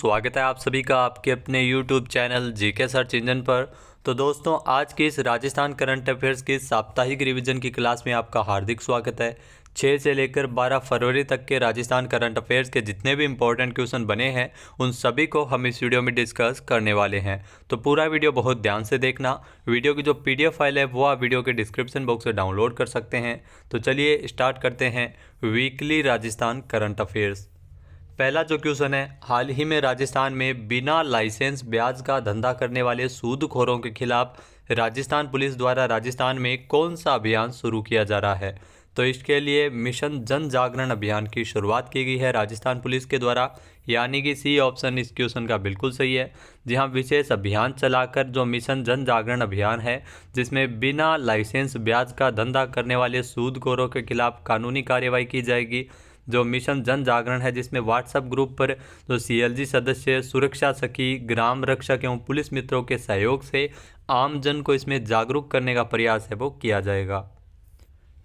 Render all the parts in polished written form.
स्वागत है आप सभी का आपके अपने YouTube channel GK search engine पर। तो दोस्तों, आज की इस राजस्थान करंट अफेयर्स की साप्ताहिक रिवीजन की क्लास में आपका हार्दिक स्वागत है। 6 से लेकर 12 फरवरी तक के राजस्थान करंट अफेयर्स के जितने भी इंपॉर्टेंट क्वेश्चन बने हैं उन सभी को हम इस वीडियो में डिस्कस करने वाले हैं। तो पूरा वीडियो बहुत ध्यान से देखना। वीडियो की जो PDF फाइल है वो आप वीडियो के डिस्क्रिप्शन बॉक्स से डाउनलोड कर सकते हैं। तो चलिए स्टार्ट करते हैं वीकली राजस्थान करंट अफेयर्स। पहला जो क्वेश्चन है, हाल ही में राजस्थान में बिना लाइसेंस ब्याज का धंधा करने वाले सूदखोरों के खिलाफ राजस्थान पुलिस द्वारा राजस्थान में कौन सा अभियान शुरू किया जा रहा है। तो इसके लिए मिशन जन जागरण अभियान की शुरुआत की गई है राजस्थान पुलिस के द्वारा, यानी कि सी ऑप्शन इस क्वेश्चन का बिल्कुल सही है। जी हाँ, विशेष अभियान चलाकर जो मिशन जन जागरण अभियान है जिसमें बिना लाइसेंस ब्याज का धंधा करने वाले सूदखोरों के खिलाफ कानूनी कार्यवाही की जाएगी। जो मिशन जन जागरण है जिसमें व्हाट्सएप ग्रुप पर जो CLG सदस्य, सुरक्षा सखी, ग्राम रक्षक एवं पुलिस मित्रों के सहयोग से आम जन को इसमें जागरूक करने का प्रयास है वो किया जाएगा।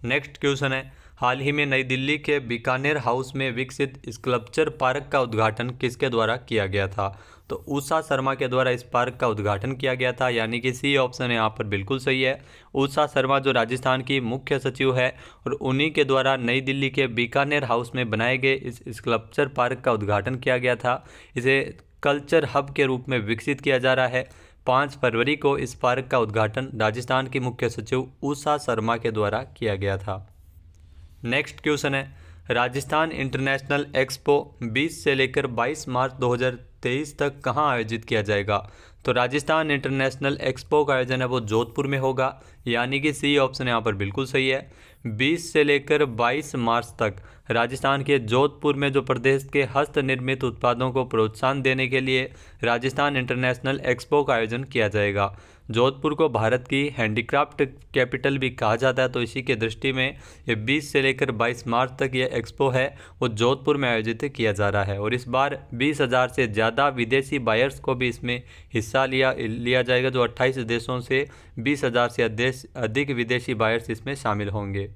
नेक्स्ट क्वेश्चन है, हाल ही में नई दिल्ली के बीकानेर हाउस में विकसित स्कल्पचर पार्क का उद्घाटन किसके द्वारा किया गया था। तो उषा शर्मा के द्वारा इस पार्क का उद्घाटन किया गया था, यानी कि सी ऑप्शन यहाँ पर बिल्कुल सही है। उषा शर्मा जो राजस्थान की मुख्य सचिव है और उन्हीं के द्वारा नई दिल्ली के बीकानेर हाउस में बनाए गए इस स्कल्पचर पार्क का उद्घाटन किया गया था। इसे कल्चर हब के रूप में विकसित किया जा रहा है। 5 फरवरी को इस पार्क का उद्घाटन राजस्थान की मुख्य सचिव उषा शर्मा के द्वारा किया गया था। नेक्स्ट क्वेश्चन है, राजस्थान इंटरनेशनल एक्सपो 20 से लेकर 22 मार्च 2023 तक कहां आयोजित किया जाएगा। तो राजस्थान इंटरनेशनल एक्सपो का आयोजन है वो जोधपुर में होगा, यानी कि सी ऑप्शन यहाँ पर बिल्कुल सही है। 20 से लेकर 22 मार्च तक राजस्थान के जोधपुर में जो प्रदेश के हस्त निर्मित उत्पादों को प्रोत्साहन देने के लिए राजस्थान इंटरनेशनल एक्सपो का आयोजन किया जाएगा। जोधपुर को भारत की हैंडीक्राफ्ट कैपिटल भी कहा जाता है, तो इसी के दृष्टि में ये 20 से लेकर 22 मार्च तक ये एक्सपो है वो जोधपुर में आयोजित किया जा रहा है। और इस बार 20,000 से ज़्यादा विदेशी बायर्स को भी इसमें हिस्सा लिया जाएगा। जो 28 देशों से 20,000 से अधिक विदेशी बायर्स इसमें शामिल होंगे।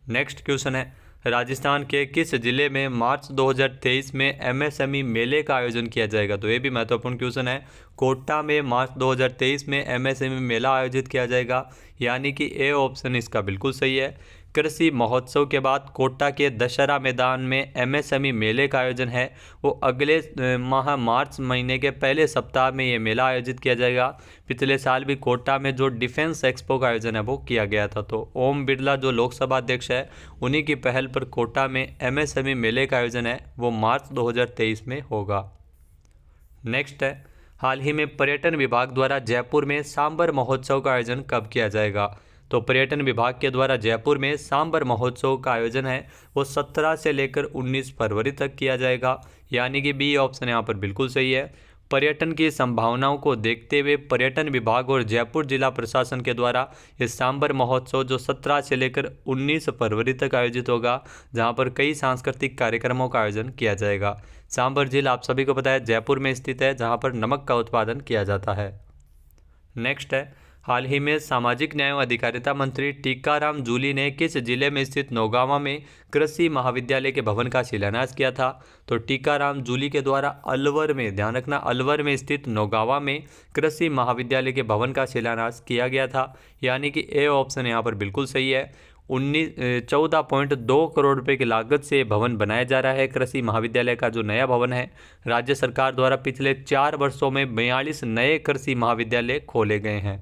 नेक्स्ट क्वेश्चन है, राजस्थान के किस जिले में मार्च 2023 में MSME मेले का आयोजन किया जाएगा। तो ये भी महत्वपूर्ण क्वेश्चन है। कोटा में मार्च 2023 में MSME मेला आयोजित किया जाएगा, यानी कि ए ऑप्शन इसका बिल्कुल सही है। कृषि महोत्सव के बाद कोटा के दशहरा मैदान में MSME मेले का आयोजन है वो अगले माह मार्च महीने के पहले सप्ताह में ये मेला आयोजित किया जाएगा। पिछले साल भी कोटा में जो डिफेंस एक्सपो का आयोजन है वो किया गया था। तो ओम बिरला जो लोकसभा अध्यक्ष है उन्हीं की पहल पर कोटा में MSME मेले का आयोजन है वो मार्च 2023 में होगा। नेक्स्ट है, हाल ही में पर्यटन विभाग द्वारा जयपुर में सांबर महोत्सव का आयोजन कब किया जाएगा। तो पर्यटन विभाग के द्वारा जयपुर में सांबर महोत्सव का आयोजन है वो 17 से लेकर 19 फरवरी तक किया जाएगा, यानी कि बी ऑप्शन यहाँ पर बिल्कुल सही है। पर्यटन की संभावनाओं को देखते हुए पर्यटन विभाग और जयपुर जिला प्रशासन के द्वारा ये सांबर महोत्सव जो 17 से लेकर 19 फरवरी तक आयोजित होगा, जहां पर कई सांस्कृतिक कार्यक्रमों का आयोजन किया जाएगा। सांबर जिला आप सभी को पता है जयपुर में स्थित है, जहां पर नमक का उत्पादन किया जाता है। नेक्स्ट है, हाल ही में सामाजिक न्याय एवं अधिकारिता मंत्री टीकाराम जूली ने किस जिले में स्थित नौगावा में कृषि महाविद्यालय के भवन का शिलान्यास किया था। तो टीकाराम जूली के द्वारा अलवर में, ध्यान रखना, अलवर में स्थित नौगावा में कृषि महाविद्यालय के भवन का शिलान्यास किया गया था, यानी कि ए ऑप्शन यहाँ पर बिल्कुल सही है। 14.2 करोड़ रुपए की लागत से भवन बनाया जा रहा है। कृषि महाविद्यालय का जो नया भवन है, राज्य सरकार द्वारा पिछले 4 वर्षों में 42 नए कृषि महाविद्यालय खोले गए हैं।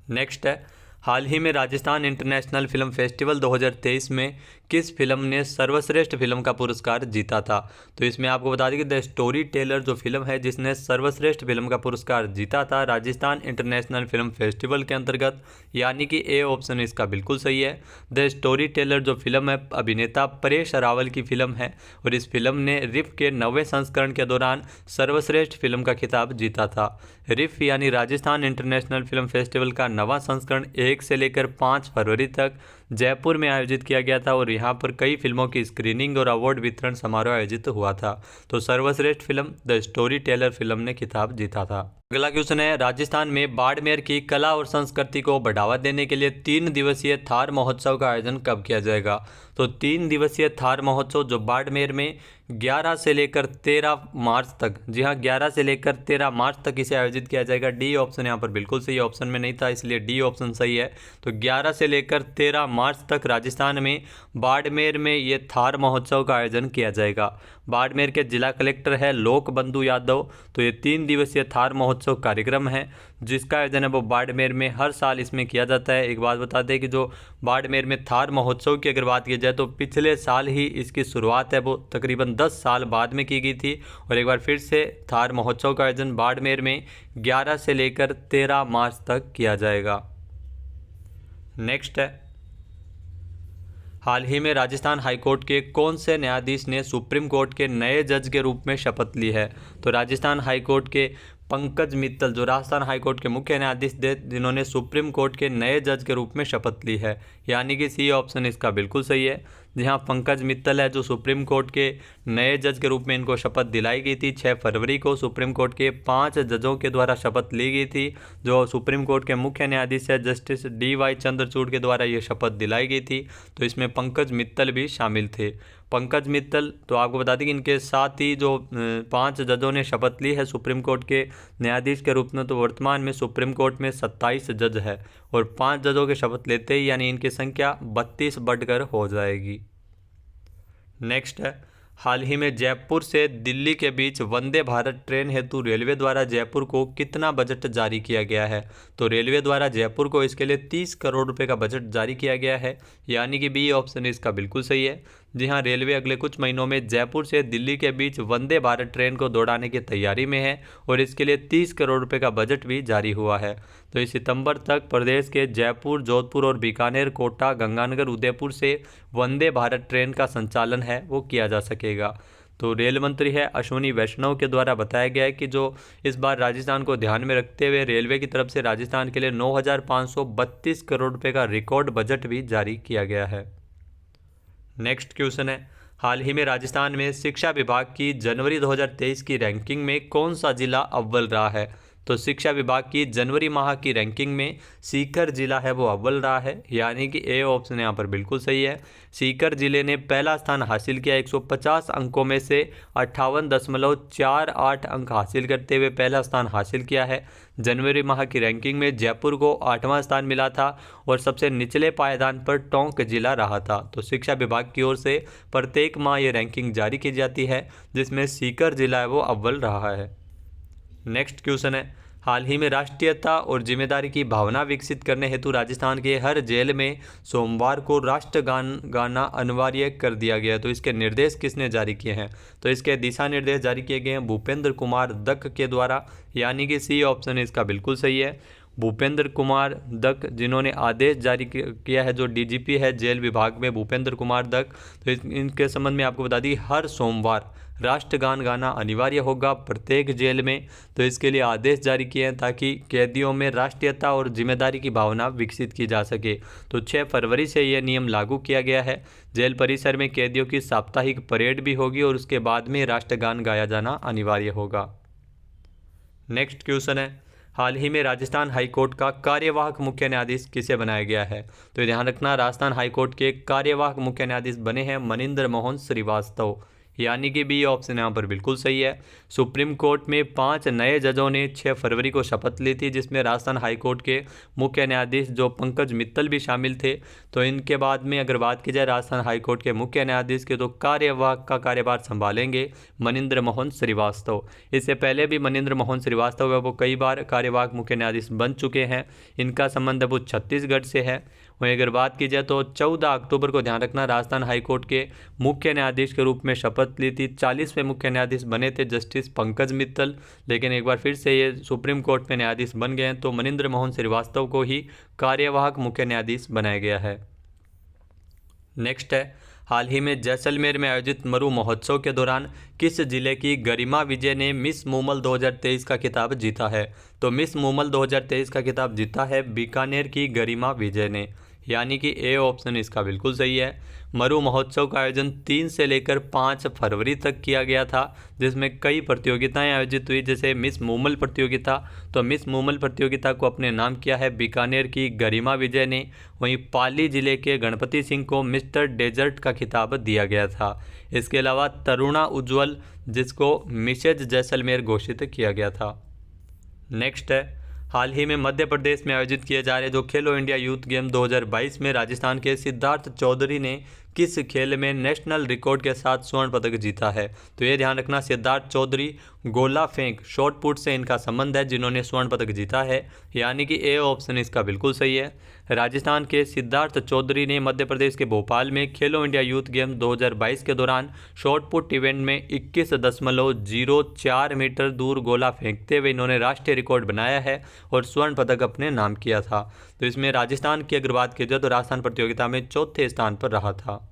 नेक्स्ट है, हाल ही में राजस्थान इंटरनेशनल फिल्म फेस्टिवल 2023 में किस फिल्म ने सर्वश्रेष्ठ फिल्म का पुरस्कार जीता था। तो इसमें आपको बता दें कि द स्टोरी टेलर जो फिल्म है जिसने सर्वश्रेष्ठ फिल्म का पुरस्कार जीता था राजस्थान इंटरनेशनल फिल्म फेस्टिवल के अंतर्गत, यानी कि ए ऑप्शन इसका बिल्कुल सही है। द स्टोरी टेलर जो फिल्म है अभिनेता परेश रावल की फिल्म है और इस फिल्म ने रिफ के 9वें संस्करण के दौरान सर्वश्रेष्ठ फिल्म का खिताब जीता था। रिफ यानी राजस्थान इंटरनेशनल फिल्म फेस्टिवल का 9वां संस्करण 1 से लेकर 5 फरवरी तक जयपुर में आयोजित किया गया था और यहाँ पर कई फिल्मों की स्क्रीनिंग और अवार्ड वितरण समारोह आयोजित हुआ था। तो सर्वश्रेष्ठ film the story teller film ने खिताब जीता था। अगला क्वेश्चन है, राजस्थान में बाड़मेर की कला और संस्कृति को बढ़ावा देने के लिए 3 दिवसीय थार महोत्सव का आयोजन कब किया जाएगा? तो 3 दिवसीय थार महोत्सव जो बाड़मेर में 11 से लेकर 13 मार्च तक, जी हाँ 11 से लेकर 13 मार्च तक इसे आयोजित किया जाएगा। डी ऑप्शन यहाँ पर बिल्कुल सही, ऑप्शन में नहीं था इसलिए डी ऑप्शन सही है। तो 11 से लेकर 13 मार्च तक राजस्थान में बाड़मेर में ये थार महोत्सव का आयोजन किया जाएगा। बाड़मेर के जिला कलेक्टर है लोक बंधु यादव। तो ये 3 दिवसीय थार महोत्सव कार्यक्रम है जिसका आयोजन है वो बाड़मेर में हर साल इसमें किया जाता है। एक बात बता दें कि जो बाड़मेर में थार महोत्सव की अगर बात की जाए तो पिछले साल ही इसकी शुरुआत है वो तकरीबन 10 साल बाद में की गई थी। और एक बार फिर से थार महोत्सव का आयोजन बाड़मेर में 11 से लेकर 13 मार्च तक किया जाएगा। नेक्स्ट है, हाल ही में राजस्थान हाईकोर्ट के कौन से न्यायाधीश ने सुप्रीम कोर्ट के नए जज के रूप में शपथ ली है? तो राजस्थान हाईकोर्ट के पंकज मित्तल जो राजस्थान हाईकोर्ट के मुख्य न्यायाधीश थे जिन्होंने सुप्रीम कोर्ट के नए जज के रूप में शपथ ली है, यानी कि सी ऑप्शन इसका बिल्कुल सही है। जहां पंकज मित्तल है जो सुप्रीम कोर्ट के नए जज के रूप में इनको शपथ दिलाई गई थी। 6 फरवरी को सुप्रीम कोर्ट के 5 जजों के द्वारा शपथ ली गई थी। जो सुप्रीम कोर्ट के मुख्य न्यायाधीश है जस्टिस DY चंद्रचूड़ के द्वारा ये शपथ दिलाई गई थी। तो इसमें पंकज मित्तल भी शामिल थे। पंकज मित्तल, तो आपको बता दें कि इनके साथ ही जो 5 जजों ने शपथ ली है सुप्रीम कोर्ट के न्यायाधीश के रूप में, तो वर्तमान में सुप्रीम कोर्ट में 27 जज है और 5 जजों के शपथ लेते ही यानी इनकी संख्या 32 बढ़कर हो जाएगी। नेक्स्ट है, हाल ही में जयपुर से दिल्ली के बीच वंदे भारत ट्रेन हेतु रेलवे द्वारा जयपुर को कितना बजट जारी किया गया है? तो रेलवे द्वारा जयपुर को इसके लिए 30 करोड़ रुपए का बजट जारी किया गया है, यानी कि बी ऑप्शन इसका बिल्कुल सही है। जी हाँ, रेलवे अगले कुछ महीनों में जयपुर से दिल्ली के बीच वंदे भारत ट्रेन को दौड़ाने की तैयारी में है और इसके लिए 30 करोड़ रुपए का बजट भी जारी हुआ है। तो इस सितंबर तक प्रदेश के जयपुर, जोधपुर और बीकानेर, कोटा, गंगानगर, उदयपुर से वंदे भारत ट्रेन का संचालन है वो किया जा सकेगा। तो रेल मंत्री है अश्विनी वैष्णव के द्वारा बताया गया है कि जो इस बार राजस्थान को ध्यान में रखते हुए रेलवे की तरफ से राजस्थान के लिए 9,532 करोड़ रुपए का रिकॉर्ड बजट भी जारी किया गया है। नेक्स्ट क्वेश्चन है, हाल ही में राजस्थान में शिक्षा विभाग की जनवरी 2023 की रैंकिंग में कौन सा जिला अव्वल रहा है? तो शिक्षा विभाग की जनवरी माह की रैंकिंग में सीकर जिला है वो अव्वल रहा है, यानी कि ए ऑप्शन यहाँ पर बिल्कुल सही है। सीकर जिले ने पहला स्थान हासिल किया, 150 अंकों में से 58.48 अंक हासिल करते हुए पहला स्थान हासिल किया है। जनवरी माह की रैंकिंग में जयपुर को 8वां स्थान मिला था और सबसे निचले पायदान पर टोंक जिला रहा था। तो शिक्षा विभाग की ओर से प्रत्येक माह ये रैंकिंग जारी की जाती है जिसमें सीकर जिला है वो अव्वल रहा है। नेक्स्ट क्वेश्चन है, हाल ही में राष्ट्रीयता और जिम्मेदारी की भावना विकसित करने हेतु राजस्थान के हर जेल में सोमवार को राष्ट्रगान गाना अनिवार्य कर दिया गया। तो इसके निर्देश किसने जारी किए हैं? तो इसके दिशा निर्देश जारी किए गए हैं भूपेंद्र कुमार दक्क के द्वारा, यानी कि सी ऑप्शन इसका बिल्कुल सही है। भूपेंद्र कुमार दक्क जिन्होंने आदेश जारी किया है, जो DGP है जेल विभाग में भूपेंद्र कुमार दक्क, तो इनके संबंध में आपको बता दी हर सोमवार राष्ट्रगान गाना अनिवार्य होगा प्रत्येक जेल में। तो इसके लिए आदेश जारी किए हैं ताकि कैदियों में राष्ट्रीयता और जिम्मेदारी की भावना विकसित की जा सके। तो 6 फरवरी से यह नियम लागू किया गया है। जेल परिसर में कैदियों की साप्ताहिक परेड भी होगी और उसके बाद में राष्ट्रगान गाया जाना अनिवार्य होगा। नेक्स्ट क्वेश्चन है, हाल ही में राजस्थान हाईकोर्ट का कार्यवाहक मुख्य न्यायाधीश किसे बनाया गया है? तो ध्यान रखना, राजस्थान हाईकोर्ट के कार्यवाहक मुख्य न्यायाधीश बने हैं मनिंदर मोहन श्रीवास्तव, यानी कि बी ऑप्शन यहाँ पर बिल्कुल सही है। सुप्रीम कोर्ट में 5 नए जजों ने 6 फरवरी को शपथ ली थी जिसमें राजस्थान हाईकोर्ट के मुख्य न्यायाधीश जो पंकज मित्तल भी शामिल थे। तो इनके बाद में अगर बात की जाए राजस्थान हाईकोर्ट के मुख्य न्यायाधीश के, तो कार्यवाहक का कार्यभार संभालेंगे मनिंदर मोहन श्रीवास्तव। इससे पहले भी मनिंदर मोहन श्रीवास्तव है वो कई बार कार्यवाहक मुख्य न्यायाधीश बन चुके हैं। इनका संबंध वो छत्तीसगढ़ से है। वहीं अगर बात की जाए तो 14 अक्टूबर को, ध्यान रखना, राजस्थान हाईकोर्ट के मुख्य न्यायाधीश के रूप में शपथ ली थी। 40वें मुख्य न्यायाधीश बने थे जस्टिस पंकज मित्तल, लेकिन एक बार फिर से ये सुप्रीम कोर्ट में न्यायाधीश बन गए हैं। तो मनिंदर मोहन श्रीवास्तव को ही कार्यवाहक मुख्य न्यायाधीश बनाया गया है। नेक्स्ट है, हाल ही में जैसलमेर में आयोजित मरु महोत्सव के दौरान किस जिले की गरिमा विजय ने मिस मूमल 2023 का खिताब जीता है? तो मिस मूमल 2023 का खिताब जीता है बीकानेर की गरिमा विजय ने, यानी कि ए ऑप्शन इसका बिल्कुल सही है। मरु महोत्सव का आयोजन 3 से लेकर 5 फरवरी तक किया गया था, जिसमें कई प्रतियोगिताएं आयोजित हुई, जैसे मिस मूमल प्रतियोगिता। तो मिस मूमल प्रतियोगिता को अपने नाम किया है बीकानेर की गरिमा विजय ने। वहीं पाली जिले के गणपति सिंह को मिस्टर डेजर्ट का खिताब दिया गया था। इसके अलावा तरुणा उज्ज्वल, जिसको मिसेज जैसलमेर घोषित किया गया था। नेक्स्ट है, हाल ही में मध्य प्रदेश में आयोजित किए जा रहे जो खेलो इंडिया यूथ गेम 2022 में राजस्थान के सिद्धार्थ चौधरी ने किस खेल में नेशनल रिकॉर्ड के साथ स्वर्ण पदक जीता है। तो ये ध्यान रखना, सिद्धार्थ चौधरी गोला फेंक शॉर्ट पुट से इनका संबंध है, जिन्होंने स्वर्ण पदक जीता है, यानी कि ए ऑप्शन इसका बिल्कुल सही है। राजस्थान के सिद्धार्थ चौधरी ने मध्य प्रदेश के भोपाल में खेलो इंडिया यूथ गेम 2022 के दौरान शॉर्ट पुट इवेंट में 21.04 मीटर दूर गोला फेंकते हुए इन्होंने राष्ट्रीय रिकॉर्ड बनाया है और स्वर्ण पदक अपने नाम किया था। तो इसमें राजस्थान की अगर बात की जाए तो राजस्थान प्रतियोगिता में चौथे स्थान पर रहा था।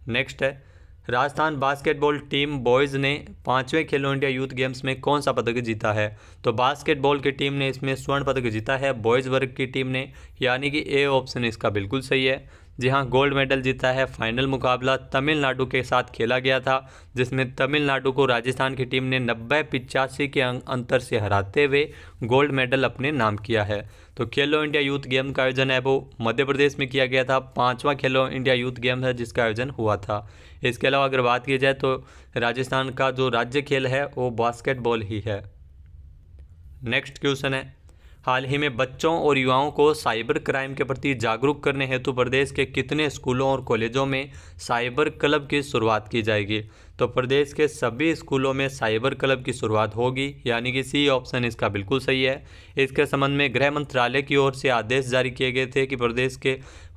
नेक्स्ट है, राजस्थान बास्केटबॉल टीम बॉयज़ ने 5वें खेलो इंडिया यूथ गेम्स में कौन सा पदक जीता है। तो बास्केटबॉल की टीम ने इसमें स्वर्ण पदक जीता है, बॉयज़ वर्ग की टीम ने, यानी कि ए ऑप्शन इसका बिल्कुल सही है। जी हाँ, गोल्ड मेडल जीता है। फाइनल मुकाबला तमिलनाडु के साथ खेला गया था, जिसमें तमिलनाडु को राजस्थान की टीम ने 90-85 के अंतर से हराते हुए गोल्ड मेडल अपने नाम किया है। तो खेलो इंडिया यूथ गेम का आयोजन है वो मध्य प्रदेश में किया गया था। 5वां खेलो इंडिया यूथ गेम है जिसका आयोजन हुआ था। इसके अलावा अगर बात की जाए तो राजस्थान का जो राज्य खेल है वो बास्केटबॉल ही है। नेक्स्ट क्वेश्चन है, हाल ही में बच्चों और युवाओं को साइबर क्राइम के प्रति जागरूक करने हेतु प्रदेश के कितने स्कूलों और कॉलेजों में साइबर क्लब की शुरुआत की जाएगी। तो प्रदेश के सभी स्कूलों में साइबर क्लब की शुरुआत होगी, यानी कि सी ऑप्शन इसका बिल्कुल सही है। इसके संबंध में गृह मंत्रालय की ओर से आदेश जारी किए गए थे कि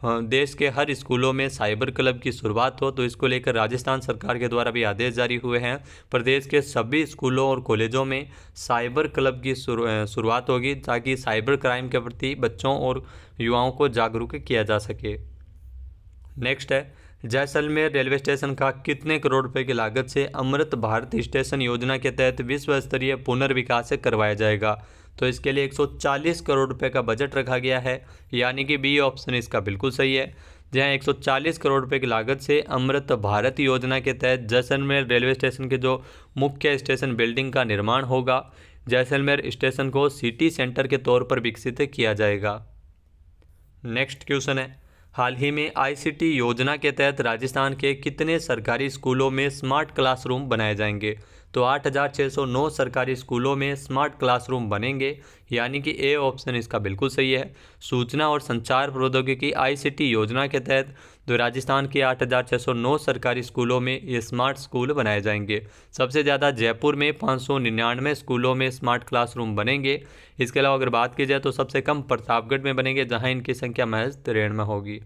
देश के हर स्कूलों में साइबर क्लब की शुरुआत हो। तो इसको लेकर राजस्थान सरकार के द्वारा भी आदेश जारी हुए हैं। प्रदेश के सभी स्कूलों और कॉलेजों में साइबर क्लब की शुरुआत होगी, ताकि साइबर क्राइम के प्रति बच्चों और युवाओं को जागरूक किया जा सके। नेक्स्ट है, जैसलमेर रेलवे स्टेशन का कितने करोड़ रुपए की लागत से अमृत भारत स्टेशन योजना के तहत विश्व स्तरीय पुनर्विकास करवाया जाएगा। तो इसके लिए 140 करोड़ रुपए का बजट रखा गया है, यानी कि बी ऑप्शन इसका बिल्कुल सही है। जहां 140 करोड़ रुपए की लागत से अमृत भारत योजना के तहत जैसलमेर रेलवे स्टेशन के जो मुख्य स्टेशन बिल्डिंग का निर्माण होगा। जैसलमेर स्टेशन को सिटी सेंटर के तौर पर विकसित किया जाएगा। नेक्स्ट क्वेश्चन है, हाल ही में आईसीटी योजना के तहत राजस्थान के कितने सरकारी स्कूलों में स्मार्ट क्लासरूम बनाए जाएंगे। तो 8,609 सरकारी स्कूलों में स्मार्ट क्लासरूम बनेंगे, यानी कि ए ऑप्शन इसका बिल्कुल सही है। सूचना और संचार प्रौद्योगिकी आईसीटी योजना के तहत जो राजस्थान के 8,609 सरकारी स्कूलों में ये स्मार्ट स्कूल बनाए जाएंगे। सबसे ज़्यादा जयपुर में 599 स्कूलों में स्मार्ट क्लासरूम बनेंगे। इसके अलावा अगर बात की जाए तो सबसे कम प्रतापगढ़ में बनेंगे, जहां इनकी संख्या महज 93 होगी।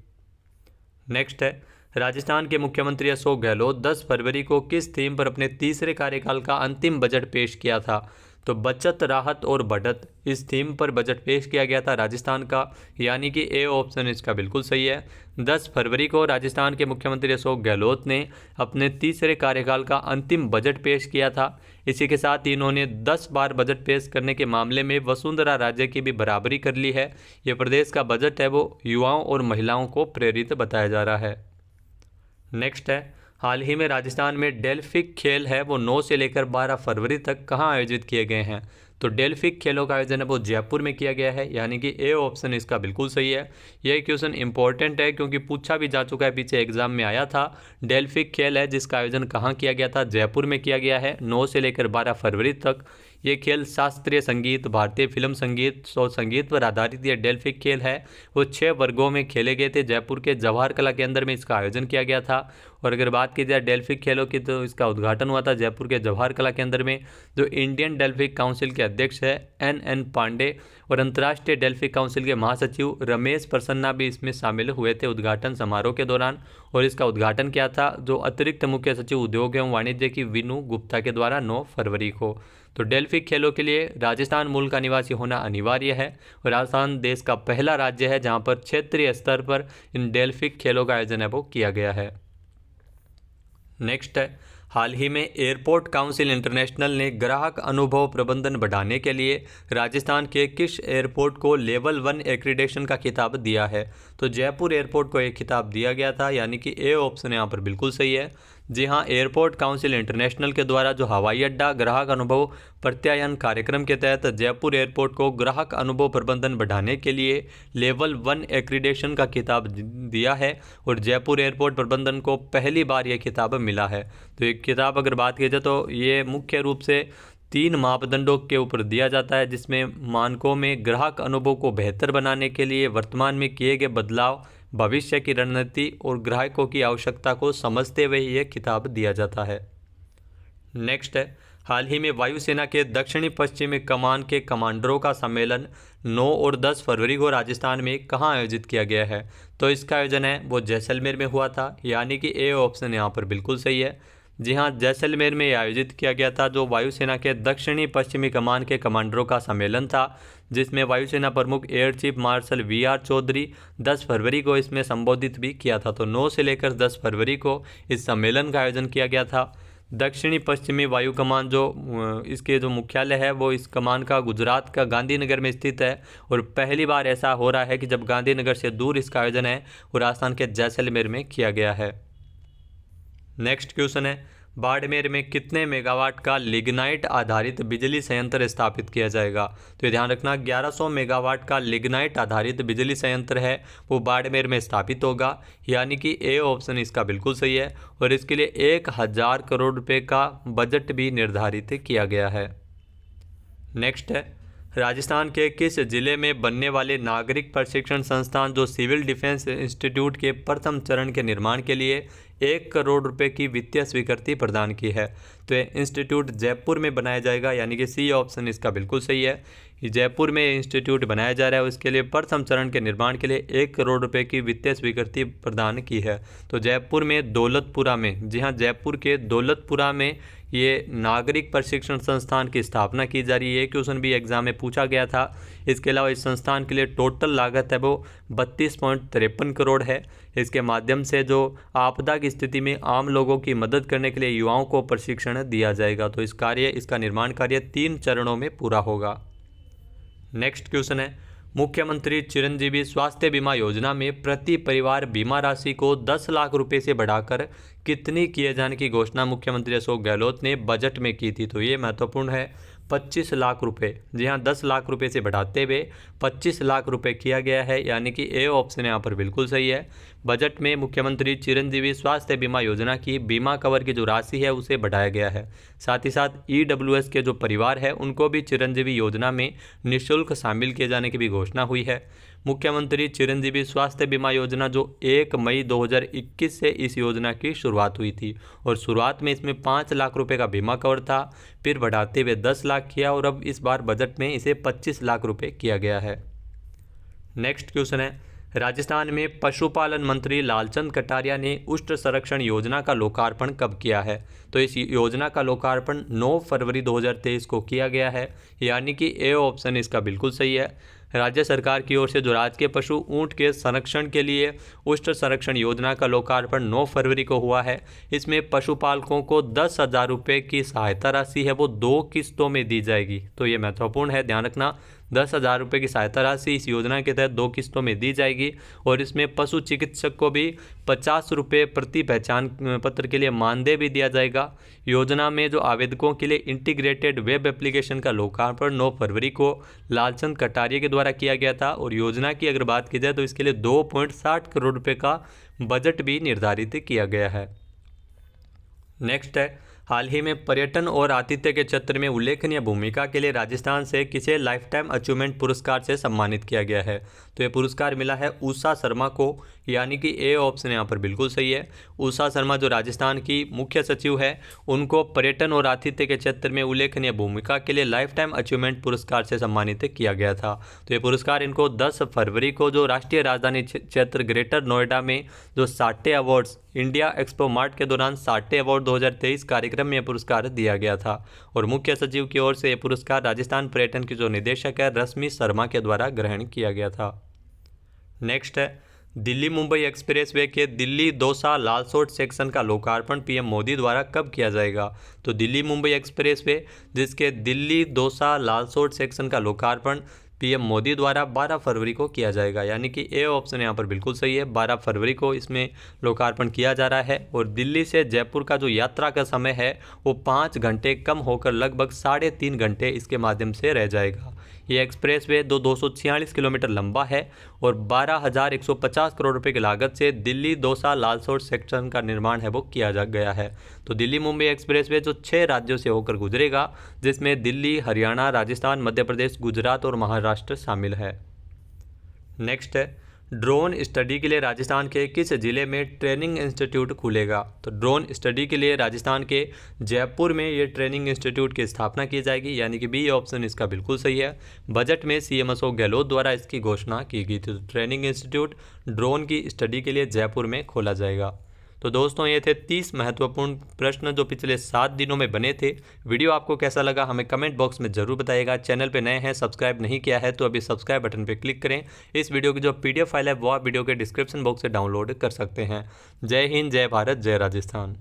नेक्स्ट है, राजस्थान के मुख्यमंत्री अशोक गहलोत 10 फरवरी को किस थीम पर अपने तीसरे कार्यकाल का अंतिम बजट पेश किया था। तो बचत, राहत और बढ़त, इस थीम पर बजट पेश किया गया था राजस्थान का, यानी कि ए ऑप्शन इसका बिल्कुल सही है। 10 फरवरी को राजस्थान के मुख्यमंत्री अशोक गहलोत ने अपने तीसरे कार्यकाल का अंतिम बजट पेश किया था। इसी के साथ ही इन्होंने 10 बार बजट पेश करने के मामले में वसुंधरा राजे की भी बराबरी कर ली है। ये प्रदेश का बजट है वो युवाओं और महिलाओं को प्रेरित बताया जा रहा है। नेक्स्ट है, हाल ही में राजस्थान में डेल्फिक खेल है वो 9 से लेकर 12 फरवरी तक कहाँ आयोजित किए गए हैं। तो डेल्फिक खेलों का आयोजन है वो जयपुर में किया गया है, यानी कि ए ऑप्शन इसका बिल्कुल सही है। यह क्वेश्चन इंपॉर्टेंट है क्योंकि पूछा भी जा चुका है, पीछे एग्जाम में आया था। डेल्फिक खेल है जिसका आयोजन कहाँ किया गया था, जयपुर में किया गया है 9 से लेकर 12 फरवरी तक। ये खेल शास्त्रीय संगीत, भारतीय फिल्म संगीत और संगीत पर आधारित ये डेल्फिक खेल है वो 6 वर्गों में खेले गए थे। जयपुर के जवाहर कला केंद्र में इसका आयोजन किया गया था। और अगर बात की जाए डेल्फिक खेलों की तो इसका उद्घाटन हुआ था जयपुर के जवाहर कला केंद्र में। जो इंडियन डेल्फिक काउंसिल के अध्यक्ष है एन पांडे और अंतर्राष्ट्रीय डेल्फिक काउंसिल के महासचिव रमेश प्रसन्ना भी इसमें शामिल हुए थे उद्घाटन समारोह के दौरान। और इसका उद्घाटन किया था जो अतिरिक्त मुख्य सचिव उद्योग एवं वाणिज्य की विनू गुप्ता के द्वारा 9 फरवरी को। तो डेल्फिक खेलों के लिए राजस्थान मूल का निवासी होना अनिवार्य है और राजस्थान देश का पहला राज्य है जहां पर क्षेत्रीय स्तर पर इन डेल्फिक खेलों का आयोजन है वो किया गया है। नेक्स्ट है, हाल ही में एयरपोर्ट काउंसिल इंटरनेशनल ने ग्राहक अनुभव प्रबंधन बढ़ाने के लिए राजस्थान के किस एयरपोर्ट को लेवल 1 एक्रीडेशन का खिताब दिया है? तो जयपुर एयरपोर्ट को एक खिताब दिया गया था, यानी कि ए ऑप्शन यहाँ पर बिल्कुल सही है। जी हाँ, एयरपोर्ट काउंसिल इंटरनेशनल के द्वारा जो हवाई अड्डा ग्राहक अनुभव प्रत्यायन कार्यक्रम के तहत जयपुर एयरपोर्ट को ग्राहक अनुभव प्रबंधन बढ़ाने के लिए लेवल 1 एक्रीडेशन का खिताब दिया है और जयपुर एयरपोर्ट प्रबंधन को पहली बार यह खिताब मिला है। तो एक खिताब अगर बात की जाए तो ये मुख्य रूप से 3 मापदंडों के ऊपर दिया जाता है, जिसमें मानकों में ग्राहक अनुभव को बेहतर बनाने के लिए वर्तमान में किए गए बदलाव, भविष्य की रणनीति और ग्राहकों की आवश्यकता को समझते हुए ये खिताब दिया जाता है। नेक्स्ट है, हाल ही में वायुसेना के दक्षिणी पश्चिमी कमान के कमांडरों का सम्मेलन 9 और 10 फरवरी को राजस्थान में कहाँ आयोजित किया गया है? तो इसका आयोजन है वो जैसलमेर में हुआ था, यानी कि ए ऑप्शन यहाँ पर बिल्कुल सही है। जी हाँ, जैसलमेर में आयोजित किया गया था जो वायुसेना के दक्षिणी पश्चिमी कमान के कमांडरों का सम्मेलन था, जिसमें वायुसेना प्रमुख air chief marshal VR Chaudhari 10 फरवरी को इसमें संबोधित भी किया था। तो 9 से लेकर 10 फरवरी को इस सम्मेलन का आयोजन किया गया था। दक्षिणी पश्चिमी वायु कमान जो इसके जो मुख्यालय है वो इस कमान का गुजरात का गांधीनगर में स्थित है और पहली बार ऐसा हो रहा है कि जब गांधीनगर से दूर इसका आयोजन है वो राजस्थान के जैसलमेर में किया गया है। नेक्स्ट क्वेश्चन है, बाड़मेर में कितने मेगावाट का लिग्नाइट आधारित बिजली संयंत्र स्थापित किया जाएगा? तो ये ध्यान रखना, 1100 मेगावाट का लिग्नाइट आधारित बिजली संयंत्र है वो बाड़मेर में स्थापित होगा, यानी कि ए ऑप्शन इसका बिल्कुल सही है और इसके लिए 1000 करोड़ रुपए का बजट भी निर्धारित किया गया है। नेक्स्ट है, राजस्थान के किस जिले में बनने वाले नागरिक प्रशिक्षण संस्थान जो सिविल डिफेंस इंस्टीट्यूट के प्रथम चरण के निर्माण के लिए 1 करोड़ रुपए की वित्तीय स्वीकृति प्रदान की है? तो ये इंस्टीट्यूट जयपुर में बनाया जाएगा, यानी कि सी ऑप्शन इसका बिल्कुल सही है। जयपुर में इंस्टीट्यूट बनाया जा रहा है, उसके लिए प्रथम चरण के निर्माण के लिए 1 करोड़ रुपए की वित्तीय स्वीकृति प्रदान की है। तो जयपुर में दौलतपुरा में, जी हाँ, जयपुर के दौलतपुरा में ये नागरिक प्रशिक्षण संस्थान की स्थापना की जा रही है। क्वेश्चन भी एग्जाम में पूछा गया था। इसके अलावा इस संस्थान के लिए टोटल लागत है वो 32.53 करोड़ है। इसके माध्यम से जो आपदा की स्थिति में आम लोगों की मदद करने के लिए युवाओं को प्रशिक्षण दिया जाएगा। तो इसका निर्माण कार्य 3 चरणों में पूरा होगा। नेक्स्ट क्वेश्चन है, मुख्यमंत्री चिरंजीवी स्वास्थ्य बीमा योजना में प्रति परिवार बीमा राशि को 10 लाख रुपए से बढ़ाकर कितनी किए जाने की घोषणा मुख्यमंत्री अशोक गहलोत ने बजट में की थी? तो ये महत्वपूर्ण है, 25 लाख रुपए। जी हाँ, 10 लाख रुपए से बढ़ाते हुए 25 लाख रुपए किया गया है, यानी कि ए ऑप्शन यहाँ पर बिल्कुल सही है। बजट में मुख्यमंत्री चिरंजीवी स्वास्थ्य बीमा योजना की बीमा कवर की जो राशि है उसे बढ़ाया गया है। साथ ही साथ EWS के जो परिवार है उनको भी चिरंजीवी योजना में निःशुल्क शामिल किए जाने की भी घोषणा हुई है। मुख्यमंत्री चिरंजीवी स्वास्थ्य बीमा योजना जो 1 मई 2021 से इस योजना की शुरुआत हुई थी और शुरुआत में इसमें 5 लाख रुपए का बीमा कवर था, फिर बढ़ाते हुए 10 लाख किया और अब इस बार बजट में इसे 25 लाख रुपए किया गया है। नेक्स्ट क्वेश्चन है, राजस्थान में पशुपालन मंत्री लालचंद कटारिया ने उष्ट संरक्षण योजना का लोकार्पण कब किया है? तो इस योजना का लोकार्पण 9 फरवरी 2023 को किया गया है, यानी कि ए ऑप्शन इसका बिल्कुल सही है। राज्य सरकार की ओर से जो राजकीय पशु ऊंट के संरक्षण के लिए उष्ट संरक्षण योजना का लोकार्पण 9 फरवरी को हुआ है। इसमें पशुपालकों को 10,000 रुपये की सहायता राशि है वो 2 किस्तों में दी जाएगी। तो ये महत्वपूर्ण है, ध्यान रखना, 10,000 रुपये की सहायता राशि इस योजना के तहत 2 किस्तों में दी जाएगी और इसमें पशु चिकित्सक को भी 50 रुपये प्रति पहचान पत्र के लिए मानदेय भी दिया जाएगा। योजना में जो आवेदकों के लिए इंटीग्रेटेड वेब एप्लीकेशन का लोकार्पण 9 फरवरी को लालचंद कटारिया के द्वारा किया गया था और योजना की अगर बात की जाए तो इसके लिए 2.60 करोड़ रुपये का बजट भी निर्धारित किया गया है। नेक्स्ट है, हाल ही में पर्यटन और आतिथ्य के क्षेत्र में उल्लेखनीय भूमिका के लिए राजस्थान से किसे लाइफ टाइम अचीवमेंट पुरस्कार से सम्मानित किया गया है? तो ये पुरस्कार मिला है उषा शर्मा को, यानी कि ए ऑप्शन यहाँ पर बिल्कुल सही है। उषा शर्मा जो राजस्थान की मुख्य सचिव है उनको पर्यटन और आतिथ्य के क्षेत्र में उल्लेखनीय भूमिका के लिए लाइफ टाइम अचीवमेंट पुरस्कार से सम्मानित किया गया था। तो ये पुरस्कार इनको 10 फरवरी को जो राष्ट्रीय राजधानी क्षेत्र ग्रेटर नोएडा में जो साटे अवार्ड्स इंडिया एक्सपो मार्ट के दौरान साटे अवार्ड 2023 कार्यक्रम में यह पुरस्कार दिया गया था और मुख्य सचिव की ओर से यह पुरस्कार राजस्थान पर्यटन की जो निदेशक है रश्मि शर्मा के द्वारा ग्रहण किया गया था। नेक्स्ट है, दिल्ली मुंबई एक्सप्रेसवे के दिल्ली दौसा लालसोट सेक्शन का लोकार्पण पीएम मोदी द्वारा कब किया जाएगा? तो दिल्ली मुंबई एक्सप्रेसवे जिसके दिल्ली दौसा लालसोट सेक्शन का लोकार्पण पीएम मोदी द्वारा 12 फरवरी को किया जाएगा, यानी कि ए ऑप्शन यहाँ पर बिल्कुल सही है। 12 फरवरी को इसमें लोकार्पण किया जा रहा है। और दिल्ली से जयपुर का जो यात्रा का समय है वो 5 घंटे कम होकर लगभग 3.5 घंटे इसके माध्यम से रह जाएगा। ये एक्सप्रेसवे 246 किलोमीटर लंबा है और 12,150 करोड़ रुपए की लागत से दिल्ली दौसा लालसोट सेक्शन का निर्माण है वो किया जा गया है। तो दिल्ली मुंबई एक्सप्रेसवे जो 6 राज्यों से होकर गुजरेगा, जिसमें दिल्ली, हरियाणा, राजस्थान, मध्य प्रदेश, गुजरात और महाराष्ट्र शामिल है। नेक्स्ट है, ड्रोन स्टडी के लिए राजस्थान के किस जिले में ट्रेनिंग इंस्टीट्यूट खुलेगा? तो ड्रोन स्टडी के लिए राजस्थान के जयपुर में ये ट्रेनिंग इंस्टीट्यूट की स्थापना की जाएगी, यानी कि बी ऑप्शन इसका बिल्कुल सही है। बजट में सीएम अशोक गहलोत द्वारा इसकी घोषणा की गई थी। तो ट्रेनिंग इंस्टीट्यूट ड्रोन की स्टडी के लिए जयपुर में खोला जाएगा। तो दोस्तों ये थे 30 महत्वपूर्ण प्रश्न जो पिछले 7 दिनों में बने थे। वीडियो आपको कैसा लगा हमें कमेंट बॉक्स में ज़रूर बताइएगा। चैनल पे नए हैं, सब्सक्राइब नहीं किया है तो अभी सब्सक्राइब बटन पे क्लिक करें। इस वीडियो की जो PDF फाइल है वो आप वीडियो के डिस्क्रिप्शन बॉक्स से डाउनलोड कर सकते हैं। जय हिंद, जय भारत, जय राजस्थान।